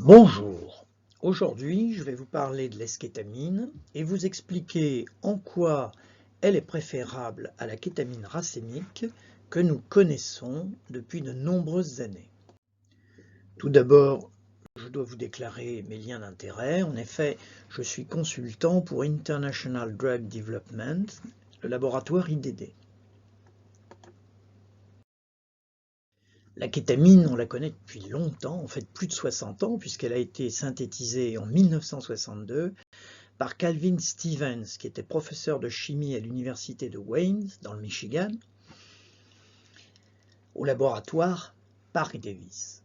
Bonjour, aujourd'hui je vais vous parler de l'eskétamine et vous expliquer en quoi elle est préférable à la kétamine racémique que nous connaissons depuis de nombreuses années. Tout d'abord, je dois vous déclarer mes liens d'intérêt. En effet, je suis consultant pour International Drug Development, le laboratoire IDD. La kétamine, on la connaît depuis longtemps, en fait plus de 60 ans, puisqu'elle a été synthétisée en 1962 par Calvin Stevens, qui était professeur de chimie à l'université de Wayne, dans le Michigan, au laboratoire Parke Davis.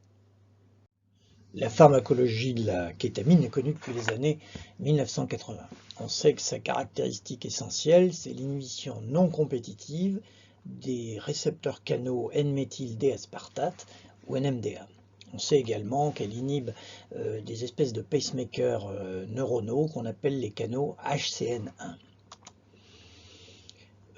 La pharmacologie de la kétamine est connue depuis les années 1980. On sait que sa caractéristique essentielle, c'est l'inhibition non compétitive des récepteurs canaux N-méthyl-D-aspartate ou NMDA. On sait également qu'elle inhibe des espèces de pacemakers neuronaux qu'on appelle les canaux HCN1.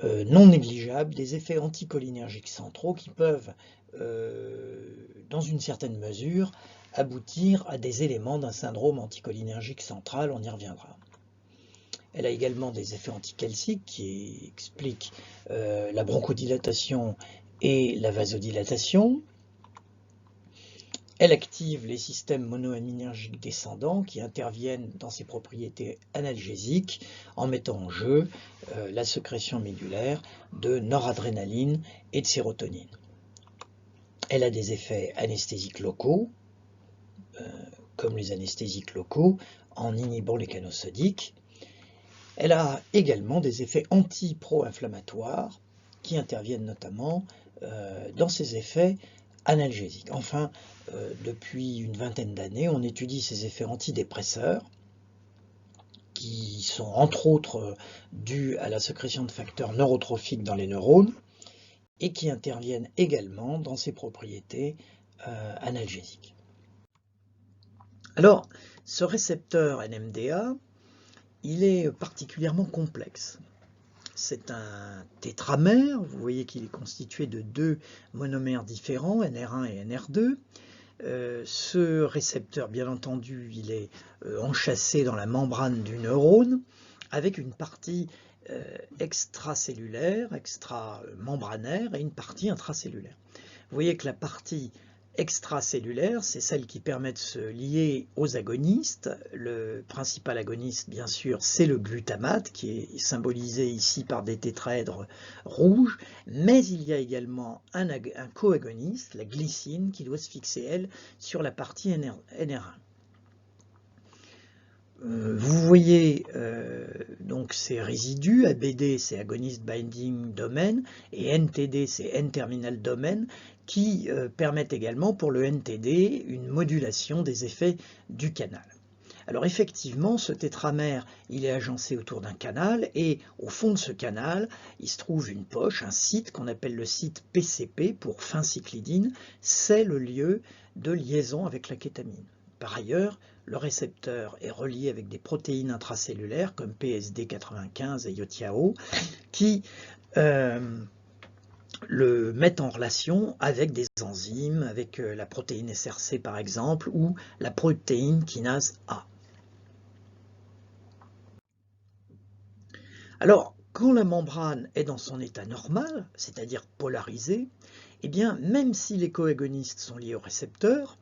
Non négligeables, des effets anticholinergiques centraux qui peuvent, dans une certaine mesure, aboutir à des éléments d'un syndrome anticholinergique central, on y reviendra. Elle a également des effets anticalciques qui expliquent la bronchodilatation et la vasodilatation. Elle active les systèmes monoaminergiques descendants qui interviennent dans ses propriétés analgésiques en mettant en jeu la sécrétion médulaire de noradrénaline et de sérotonine. Elle a des effets anesthésiques locaux, comme les anesthésiques locaux, en inhibant les canaux sodiques. Elle a également des effets anti-pro-inflammatoires qui interviennent notamment dans ses effets analgésiques. Enfin, depuis une vingtaine d'années, on étudie ces effets antidépresseurs qui sont entre autres dus à la sécrétion de facteurs neurotrophiques dans les neurones et qui interviennent également dans ses propriétés analgésiques. Alors, ce récepteur NMDA, il est particulièrement complexe. C'est un tétramère, vous voyez qu'il est constitué de deux monomères différents, NR1 et NR2. Ce récepteur, bien entendu, il est enchâssé dans la membrane du neurone, avec une partie extracellulaire, extramembranaire, et une partie intracellulaire. Vous voyez que la partie extracellulaire, c'est celle qui permet de se lier aux agonistes. Le principal agoniste, bien sûr, c'est le glutamate, qui est symbolisé ici par des tétraèdres rouges, mais il y a également un coagoniste, la glycine, qui doit se fixer, elle, sur la partie NR1. Vous voyez donc ces résidus, ABD c'est Agonist Binding Domain et NTD c'est N-Terminal Domain, qui permettent également pour le NTD une modulation des effets du canal. Alors effectivement, ce tétramère, il est agencé autour d'un canal et au fond de ce canal, il se trouve une poche, un site qu'on appelle le site PCP pour phencyclidine, c'est le lieu de liaison avec la kétamine. Par ailleurs, le récepteur est relié avec des protéines intracellulaires comme PSD95 et YOTIAO qui le mettent en relation avec des enzymes, avec la protéine SRC par exemple, ou la protéine kinase A. Alors, quand la membrane est dans son état normal, c'est-à-dire polarisée, eh bien, même si les coagonistes sont liés au récepteur,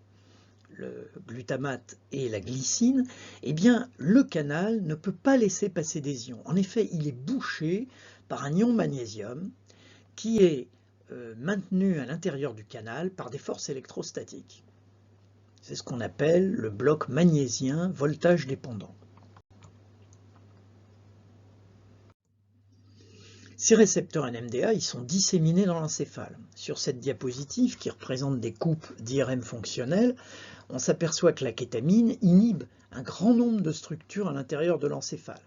le glutamate et la glycine, eh bien, le canal ne peut pas laisser passer des ions. En effet, il est bouché par un ion magnésium qui est maintenu à l'intérieur du canal par des forces électrostatiques. C'est ce qu'on appelle le bloc magnésien voltage dépendant. Ces récepteurs NMDA, ils sont disséminés dans l'encéphale. Sur cette diapositive, qui représente des coupes d'IRM fonctionnelles, on s'aperçoit que la kétamine inhibe un grand nombre de structures à l'intérieur de l'encéphale.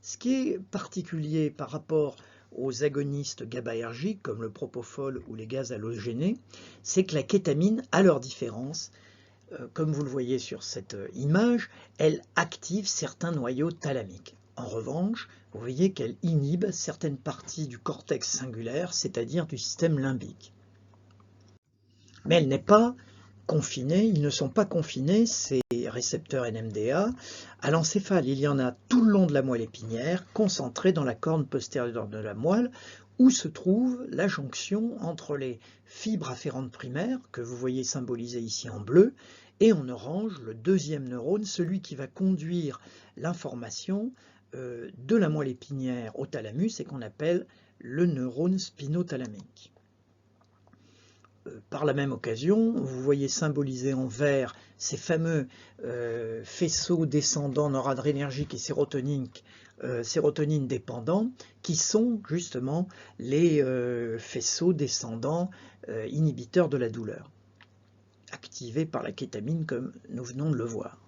Ce qui est particulier par rapport aux agonistes GABAergiques, comme le propofol ou les gaz halogénés, c'est que la kétamine, à leur différence, comme vous le voyez sur cette image, elle active certains noyaux thalamiques. En revanche, vous voyez qu'elle inhibe certaines parties du cortex singulaire, c'est-à-dire du système limbique. Mais elle n'est pas confinée, ils ne sont pas confinés, ces des récepteurs NMDA. À l'encéphale, il y en a tout le long de la moelle épinière, concentrés dans la corne postérieure de la moelle, où se trouve la jonction entre les fibres afférentes primaires, que vous voyez symbolisées ici en bleu, et en orange, le deuxième neurone, celui qui va conduire l'information de la moelle épinière au thalamus et qu'on appelle le neurone spinothalamique. Par la même occasion, vous voyez symbolisé en vert ces fameux faisceaux descendants noradrénergiques et sérotonine dépendants, qui sont justement les faisceaux descendants inhibiteurs de la douleur, activés par la kétamine comme nous venons de le voir.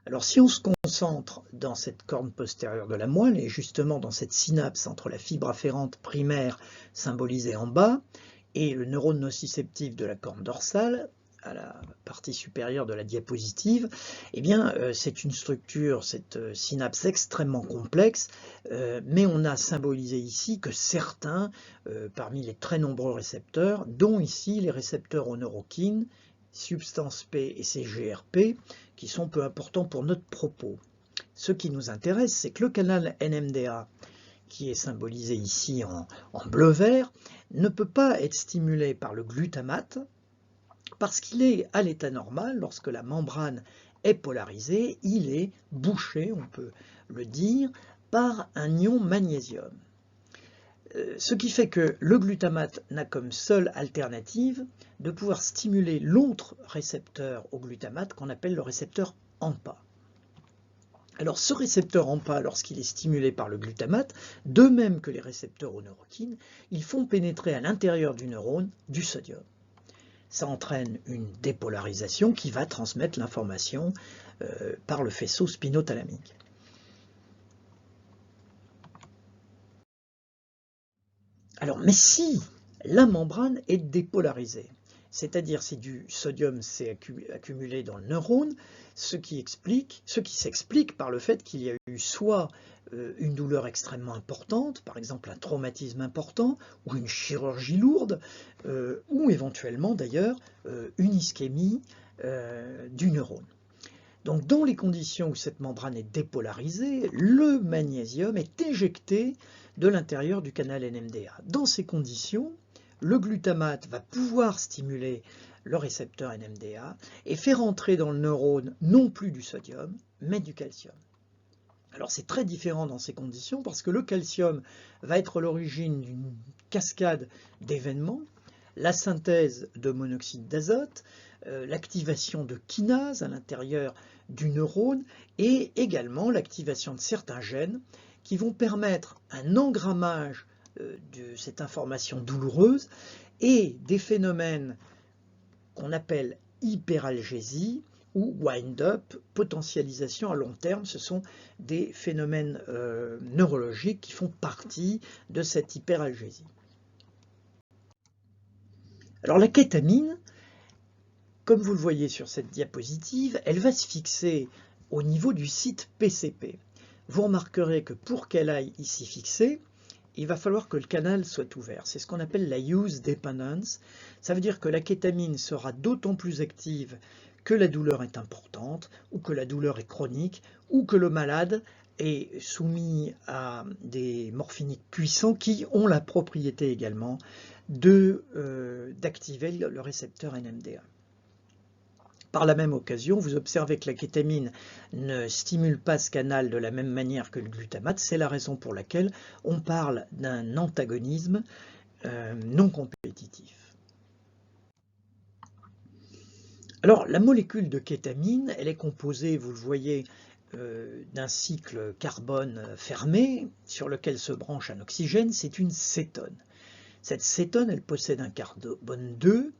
Alors si on se concentre dans cette corne postérieure de la moelle et justement dans cette synapse entre la fibre afférente primaire symbolisée en bas et le neurone nociceptif de la corne dorsale, à la partie supérieure de la diapositive, eh bien c'est une structure, cette synapse extrêmement complexe, mais on a symbolisé ici que certains, parmi les très nombreux récepteurs, dont ici les récepteurs aux neurokines, substance P et CGRP, qui sont peu importants pour notre propos. Ce qui nous intéresse, c'est que le canal NMDA, qui est symbolisé ici en bleu-vert, ne peut pas être stimulé par le glutamate, parce qu'il est à l'état normal, lorsque la membrane est polarisée, il est bouché, on peut le dire, par un ion magnésium. Ce qui fait que le glutamate n'a comme seule alternative de pouvoir stimuler l'autre récepteur au glutamate qu'on appelle le récepteur AMPA. Alors ce récepteur AMPA, lorsqu'il est stimulé par le glutamate, de même que les récepteurs aux neurokines, ils font pénétrer à l'intérieur du neurone du sodium. Ça entraîne une dépolarisation qui va transmettre l'information par le faisceau spinothalamique. Alors, mais si la membrane est dépolarisée, c'est-à-dire si du sodium s'est accumulé dans le neurone, ce qui s'explique par le fait qu'il y a eu soit une douleur extrêmement importante, par exemple un traumatisme important, ou une chirurgie lourde, ou éventuellement d'ailleurs une ischémie du neurone. Donc dans les conditions où cette membrane est dépolarisée, le magnésium est éjecté de l'intérieur du canal NMDA. Dans ces conditions, le glutamate va pouvoir stimuler le récepteur NMDA et faire entrer dans le neurone non plus du sodium, mais du calcium. Alors c'est très différent dans ces conditions parce que le calcium va être l'origine d'une cascade d'événements, la synthèse de monoxyde d'azote, l'activation de kinases à l'intérieur du neurone et également l'activation de certains gènes qui vont permettre un engrammage de cette information douloureuse et des phénomènes qu'on appelle hyperalgésie ou wind-up, potentialisation à long terme. Ce sont des phénomènes neurologiques qui font partie de cette hyperalgésie. Alors la kétamine, comme vous le voyez sur cette diapositive, elle va se fixer au niveau du site PCP. Vous remarquerez que pour qu'elle aille ici fixer, il va falloir que le canal soit ouvert. C'est ce qu'on appelle la use dependence. Ça veut dire que la kétamine sera d'autant plus active que la douleur est importante, ou que la douleur est chronique, ou que le malade est soumis à des morphiniques puissants qui ont la propriété également d'activer le récepteur NMDA. Par la même occasion, vous observez que la kétamine ne stimule pas ce canal de la même manière que le glutamate. C'est la raison pour laquelle on parle d'un antagonisme non compétitif. Alors, la molécule de kétamine, elle est composée, vous le voyez, d'un cycle carbone fermé sur lequel se branche un oxygène. C'est une cétone. Cette cétone, elle possède un carbone 2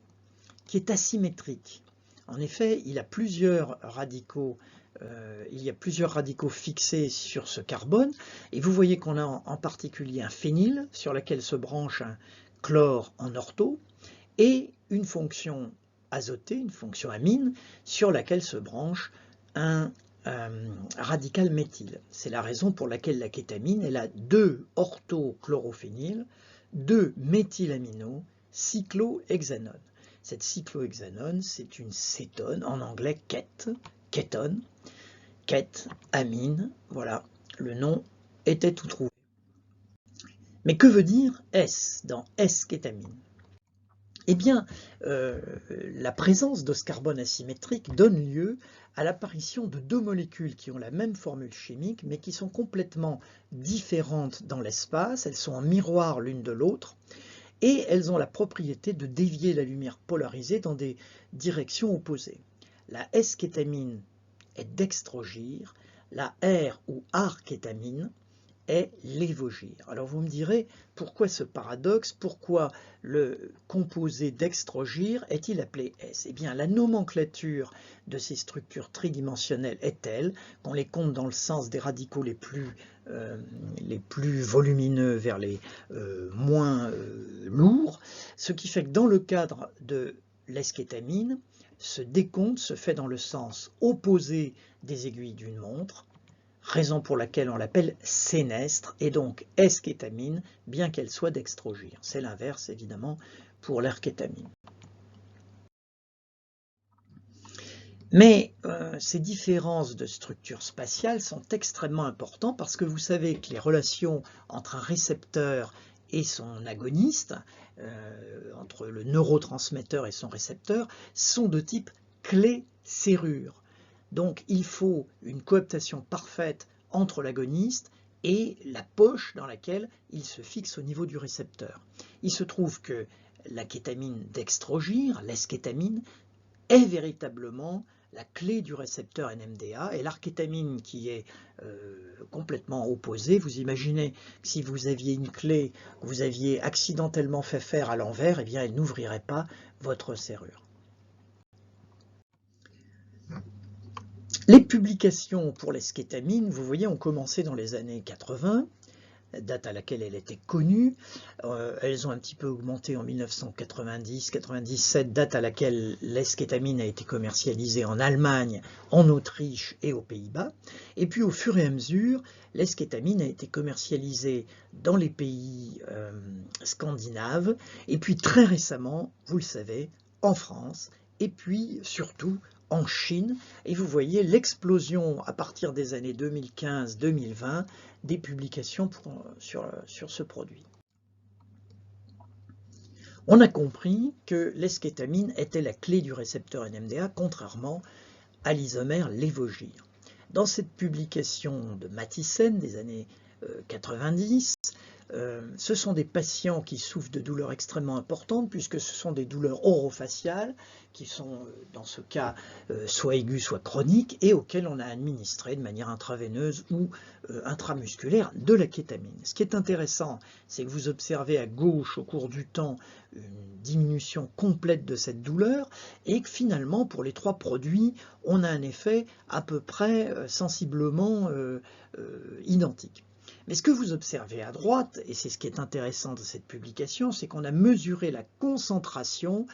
qui est asymétrique. En effet, il y a plusieurs radicaux fixés sur ce carbone, et vous voyez qu'on a en particulier un phényl sur lequel se branche un chlore en ortho, et une fonction azotée, une fonction amine, sur laquelle se branche un radical méthyle. C'est la raison pour laquelle la kétamine, elle a 2 orthochlorophényl, 2 méthylamino, cyclohexanone. Cette cyclohexanone, c'est une cétone, en anglais kétone, amine, voilà, le nom était tout trouvé. Mais que veut dire S dans S-kétamine? Eh bien, la présence d'os carbone asymétrique donne lieu à l'apparition de deux molécules qui ont la même formule chimique, mais qui sont complètement différentes dans l'espace. Elles sont en miroir l'une de l'autre, et elles ont la propriété de dévier la lumière polarisée dans des directions opposées. La S-kétamine est dextrogire, la R ou R-kétamine est lévogir. Alors vous me direz, pourquoi ce paradoxe? Pourquoi le composé dextrogire est-il appelé S? Eh bien, la nomenclature de ces structures tridimensionnelles est telle qu'on les compte dans le sens des radicaux les plus volumineux vers les moins lourds, ce qui fait que dans le cadre de l'eskétamine, ce décompte se fait dans le sens opposé des aiguilles d'une montre, raison pour laquelle on l'appelle sénestre, et donc S-kétamine, bien qu'elle soit dextrogire. C'est l'inverse, évidemment, pour l'R-kétamine. Mais ces différences de structure spatiale sont extrêmement importantes parce que vous savez que les relations entre un récepteur et son agoniste, entre le neurotransmetteur et son récepteur, sont de type clé-serrure. Donc il faut une cooptation parfaite entre l'agoniste et la poche dans laquelle il se fixe au niveau du récepteur. Il se trouve que la kétamine dextrogire, l'eskétamine, est véritablement la clé du récepteur NMDA, et l'arkétamine qui est complètement opposée. Vous imaginez que si vous aviez une clé que vous aviez accidentellement fait faire à l'envers, eh bien elle n'ouvrirait pas votre serrure. Les publications pour l'eskétamine, vous voyez, ont commencé dans les années 80, date à laquelle elle était connue. Elles ont un petit peu augmenté en 1990-97, date à laquelle l'eskétamine a été commercialisée en Allemagne, en Autriche et aux Pays-Bas. Et puis au fur et à mesure, l'eskétamine a été commercialisée dans les pays scandinaves, et puis très récemment, vous le savez, en France, et puis surtout en Chine, et vous voyez l'explosion à partir des années 2015-2020 des publications sur ce produit. On a compris que l'eskétamine était la clé du récepteur NMDA, contrairement à l'isomère lévogir. Dans cette publication de Mathiesen des années 90, ce sont des patients qui souffrent de douleurs extrêmement importantes, puisque ce sont des douleurs orofaciales, qui sont dans ce cas soit aiguës, soit chroniques, et auxquelles on a administré de manière intraveineuse ou intramusculaire de la kétamine. Ce qui est intéressant, c'est que vous observez à gauche au cours du temps une diminution complète de cette douleur, et que finalement pour les trois produits, on a un effet à peu près sensiblement identique. Mais ce que vous observez à droite, et c'est ce qui est intéressant de cette publication, c'est qu'on a mesuré la concentration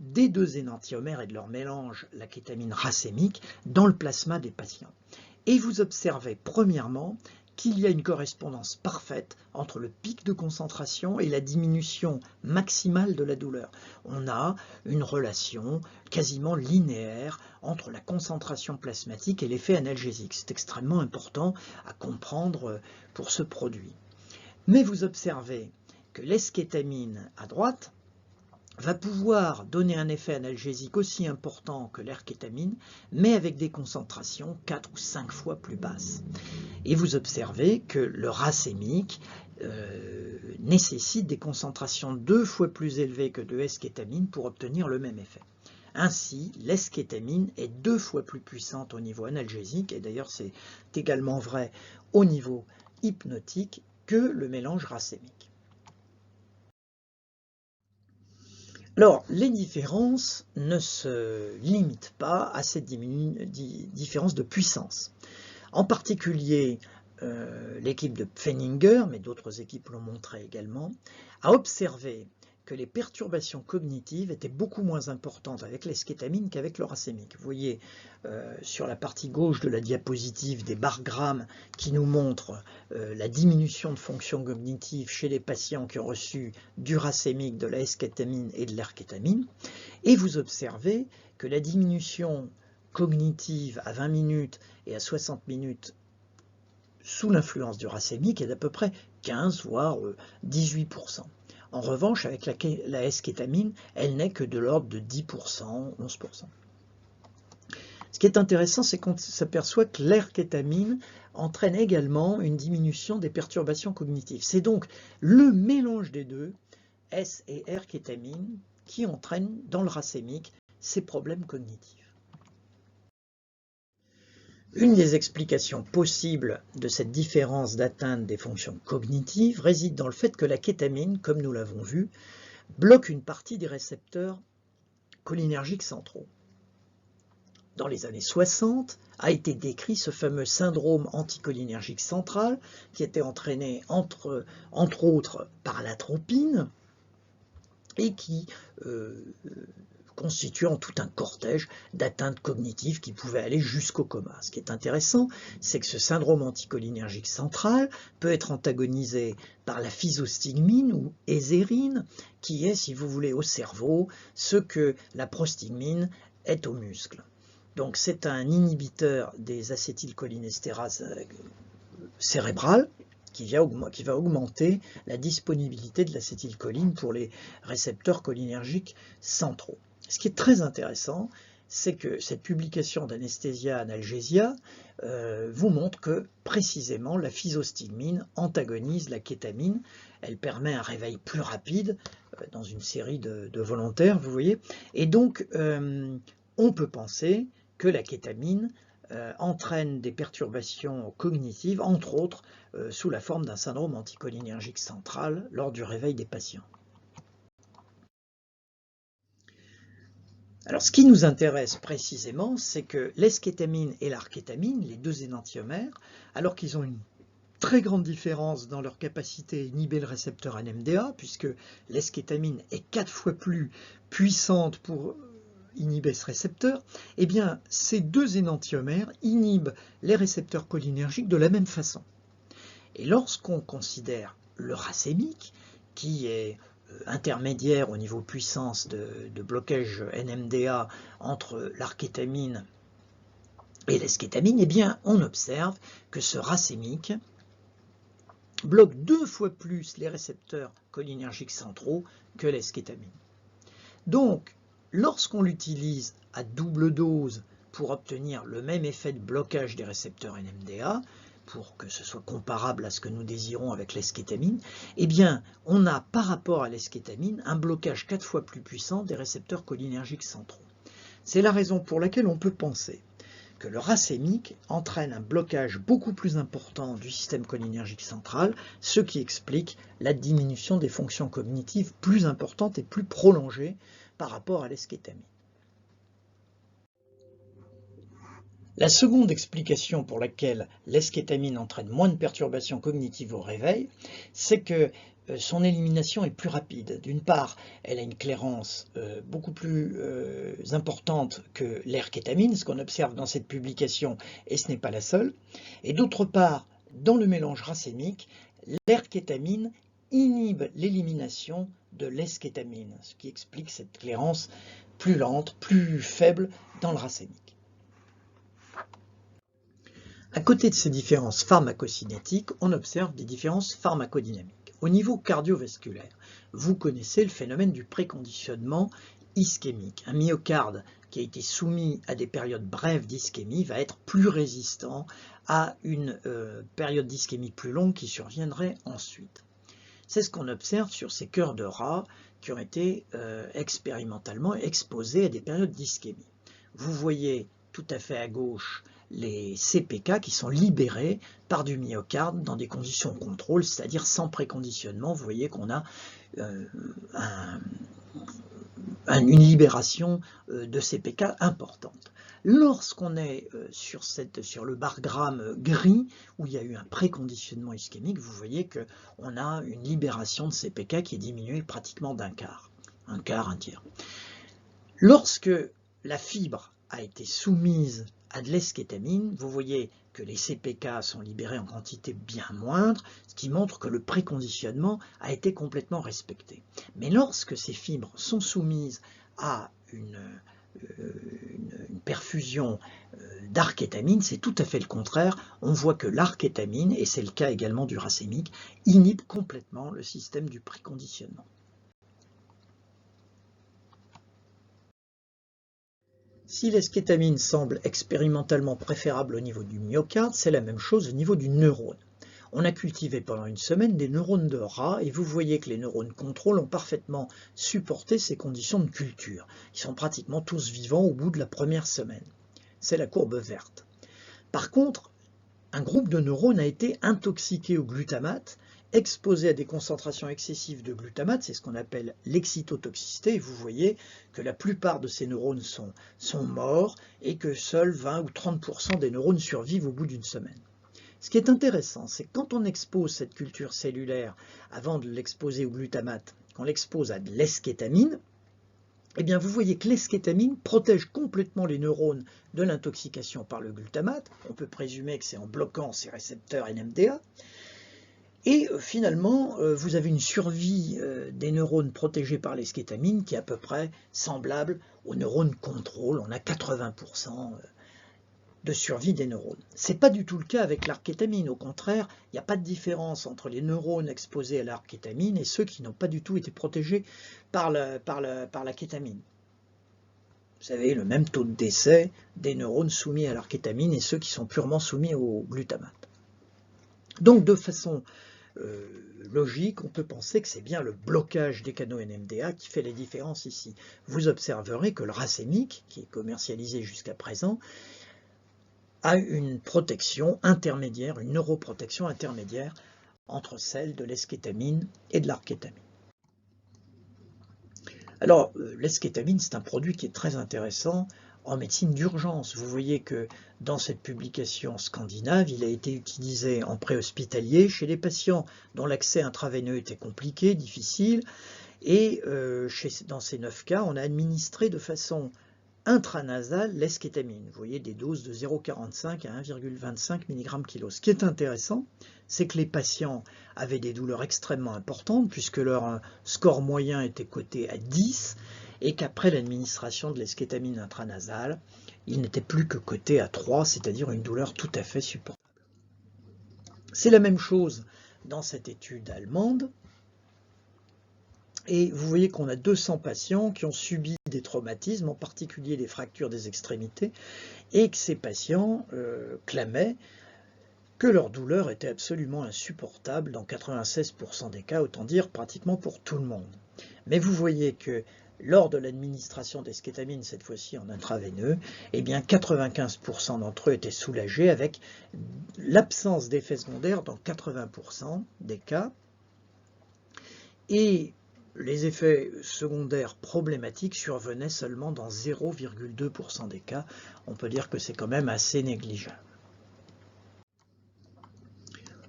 des deux énantiomères et de leur mélange, la kétamine racémique, dans le plasma des patients. Et vous observez premièrement qu'il y a une correspondance parfaite entre le pic de concentration et la diminution maximale de la douleur. On a une relation quasiment linéaire entre la concentration plasmatique et l'effet analgésique. C'est extrêmement important à comprendre pour ce produit. Mais vous observez que l'eskétamine à droite va pouvoir donner un effet analgésique aussi important que l'erkétamine, mais avec des concentrations 4 ou 5 fois plus basses. Et vous observez que le racémique nécessite des concentrations 2 fois plus élevées que de eskétamine pour obtenir le même effet. Ainsi, l'eskétamine est 2 fois plus puissante au niveau analgésique, et d'ailleurs c'est également vrai au niveau hypnotique, que le mélange racémique. Alors, les différences ne se limitent pas à cette différence de puissance. En particulier, l'équipe de Pfenninger, mais d'autres équipes l'ont montré également, a observé que les perturbations cognitives étaient beaucoup moins importantes avec l'eskétamine qu'avec le racémique. Vous voyez sur la partie gauche de la diapositive des bargrammes qui nous montrent la diminution de fonction cognitive chez les patients qui ont reçu du racémique, de la eskétamine et de l'erkétamine. Et vous observez que la diminution cognitive à 20 minutes et à 60 minutes sous l'influence du racémique est d'à peu près 15 voire 18%. En revanche, avec la eskétamine, elle n'est que de l'ordre de 10%, 11%. Ce qui est intéressant, c'est qu'on s'aperçoit que l'erkétamine entraîne également une diminution des perturbations cognitives. C'est donc le mélange des deux, S et R-kétamine, qui entraîne dans le racémique ces problèmes cognitifs. Une des explications possibles de cette différence d'atteinte des fonctions cognitives réside dans le fait que la kétamine, comme nous l'avons vu, bloque une partie des récepteurs cholinergiques centraux. Dans les années 60, a été décrit ce fameux syndrome anticholinergique central qui était entraîné entre autres par l'atropine et qui constituant tout un cortège d'atteintes cognitives qui pouvaient aller jusqu'au coma. Ce qui est intéressant, c'est que ce syndrome anticholinergique central peut être antagonisé par la physostigmine ou ézérine, qui est, si vous voulez, au cerveau, ce que la prostigmine est au muscle. Donc c'est un inhibiteur des acétylcholinestérases cérébrales qui va augmenter la disponibilité de l'acétylcholine pour les récepteurs cholinergiques centraux. Ce qui est très intéressant, c'est que cette publication d'Anesthesia Analgesia vous montre que précisément la physostigmine antagonise la kétamine. Elle permet un réveil plus rapide dans une série de volontaires, vous voyez. Et donc, on peut penser que la kétamine entraîne des perturbations cognitives, entre autres sous la forme d'un syndrome anticholinergique central lors du réveil des patients. Alors, ce qui nous intéresse précisément, c'est que l'eskétamine et l'arkétamine, les deux énantiomères, alors qu'ils ont une très grande différence dans leur capacité à inhiber le récepteur NMDA, puisque l'eskétamine est 4 fois plus puissante pour inhiber ce récepteur, eh bien, ces deux énantiomères inhibent les récepteurs cholinergiques de la même façon. Et lorsqu'on considère le racémique, qui est intermédiaire au niveau puissance de blocage NMDA entre l'arkétamine et l'eskétamine, eh bien, on observe que ce racémique bloque 2 fois plus les récepteurs cholinergiques centraux que l'eskétamine. Donc, lorsqu'on l'utilise à double dose pour obtenir le même effet de blocage des récepteurs NMDA, pour que ce soit comparable à ce que nous désirons avec l'eskétamine, eh bien, on a par rapport à l'eskétamine un blocage 4 fois plus puissant des récepteurs cholinergiques centraux. C'est la raison pour laquelle on peut penser que le racémique entraîne un blocage beaucoup plus important du système cholinergique central, ce qui explique la diminution des fonctions cognitives plus importantes et plus prolongées par rapport à l'eskétamine. La seconde explication pour laquelle l'eskétamine entraîne moins de perturbations cognitives au réveil, c'est que son élimination est plus rapide. D'une part, elle a une clairance beaucoup plus importante que l'erkétamine, ce qu'on observe dans cette publication, et ce n'est pas la seule. Et d'autre part, dans le mélange racémique, l'erkétamine inhibe l'élimination de l'eskétamine, ce qui explique cette clairance plus lente, plus faible dans le racémique. À côté de ces différences pharmacocinétiques, on observe des différences pharmacodynamiques. Au niveau cardiovasculaire, vous connaissez le phénomène du préconditionnement ischémique. Un myocarde qui a été soumis à des périodes brèves d'ischémie va être plus résistant à une période d'ischémie plus longue qui surviendrait ensuite. C'est ce qu'on observe sur ces cœurs de rats qui ont été expérimentalement exposés à des périodes d'ischémie. Vous voyez tout à fait à gauche les CPK qui sont libérés par du myocarde dans des conditions de contrôle, c'est-à-dire sans préconditionnement. Vous voyez qu'on a une libération de CPK importante. Lorsqu'on est sur le bargramme gris, où il y a eu un préconditionnement ischémique, vous voyez qu'on a une libération de CPK qui est diminuée pratiquement d'un quart, un tiers. Lorsque la fibre a été soumise à de l'eskétamine, vous voyez que les CPK sont libérés en quantité bien moindre, ce qui montre que le préconditionnement a été complètement respecté. Mais lorsque ces fibres sont soumises à une perfusion d'arkétamine, c'est tout à fait le contraire. On voit que l'arkétamine, et c'est le cas également du racémique, inhibe complètement le système du préconditionnement. Si l'eskétamine semble expérimentalement préférable au niveau du myocarde, c'est la même chose au niveau du neurone. On a cultivé pendant une semaine des neurones de rat et vous voyez que les neurones contrôle ont parfaitement supporté ces conditions de culture. Ils sont pratiquement tous vivants au bout de la première semaine. C'est la courbe verte. Par contre, un groupe de neurones a été intoxiqué au glutamate, exposé à des concentrations excessives de glutamate, c'est ce qu'on appelle l'excytotoxicité, et vous voyez que la plupart de ces neurones sont morts et que seuls 20 ou 30% des neurones survivent au bout d'une semaine. Ce qui est intéressant, c'est que quand on expose cette culture cellulaire avant de l'exposer au glutamate, qu'on l'expose à de l'eskétamine, eh bien vous voyez que l'eskétamine protège complètement les neurones de l'intoxication par le glutamate. On peut présumer que c'est en bloquant ces récepteurs NMDA. Et finalement, vous avez une survie des neurones protégés par l'eskétamine qui est à peu près semblable aux neurones contrôle. On a 80% de survie des neurones. Ce n'est pas du tout le cas avec l'arkétamine. Au contraire, il n'y a pas de différence entre les neurones exposés à l'arkétamine et ceux qui n'ont pas du tout été protégés par la kétamine. Vous avez le même taux de décès des neurones soumis à l'arkétamine et ceux qui sont purement soumis au glutamate. Donc de façon logique, on peut penser que c'est bien le blocage des canaux NMDA qui fait les différences ici. Vous observerez que le racémique, qui est commercialisé jusqu'à présent, a une protection intermédiaire, une neuroprotection intermédiaire entre celle de l'eskétamine et de l'arkétamine. Alors, l'eskétamine, c'est un produit qui est très intéressant en médecine d'urgence. Vous voyez que dans cette publication scandinave, il a été utilisé en préhospitalier chez les patients dont l'accès intraveineux était compliqué, difficile, et dans ces 9 cas, on a administré de façon intranasale l'eskétamine. Vous voyez des doses de 0,45 à 1,25 mg/kg. Ce qui est intéressant, c'est que les patients avaient des douleurs extrêmement importantes puisque leur score moyen était coté à 10 et qu'après l'administration de l'eskétamine intranasale, il n'était plus que coté à 3, c'est-à-dire une douleur tout à fait supportable. C'est la même chose dans cette étude allemande. Et vous voyez qu'on a 200 patients qui ont subi des traumatismes, en particulier des fractures des extrémités, et que ces patients clamaient que leur douleur était absolument insupportable dans 96% des cas, autant dire pratiquement pour tout le monde. Mais vous voyez que lors de l'administration d'eskétamine, cette fois-ci en intraveineux, eh bien 95% d'entre eux étaient soulagés avec l'absence d'effets secondaires dans 80% des cas. Et les effets secondaires problématiques survenaient seulement dans 0,2% des cas. On peut dire que c'est quand même assez négligeable.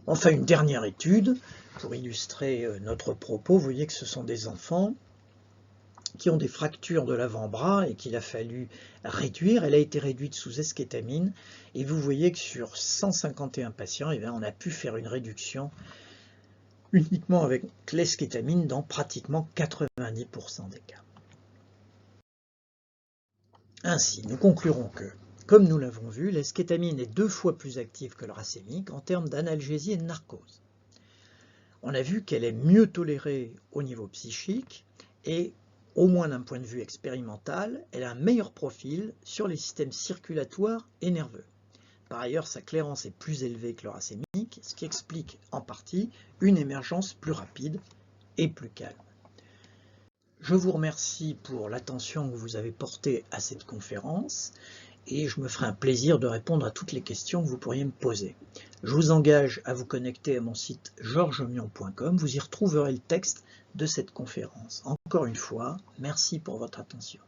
Enfin, une dernière étude, pour illustrer notre propos, vous voyez que ce sont des enfants qui ont des fractures de l'avant-bras et qu'il a fallu réduire. Elle a été réduite sous eskétamine. Et vous voyez que sur 151 patients, eh bien, on a pu faire une réduction uniquement avec l'eskétamine dans pratiquement 90% des cas. Ainsi, nous conclurons que, comme nous l'avons vu, l'eskétamine est 2 fois plus active que le racémique en termes d'analgésie et de narcose. On a vu qu'elle est mieux tolérée au niveau psychique et, au moins d'un point de vue expérimental, elle a un meilleur profil sur les systèmes circulatoires et nerveux. Par ailleurs, sa clairance est plus élevée que le racémique, ce qui explique en partie une émergence plus rapide et plus calme. Je vous remercie pour l'attention que vous avez portée à cette conférence et je me ferai un plaisir de répondre à toutes les questions que vous pourriez me poser. Je vous engage à vous connecter à mon site georgesmion.com, vous y retrouverez le texte de cette conférence. Encore une fois, merci pour votre attention.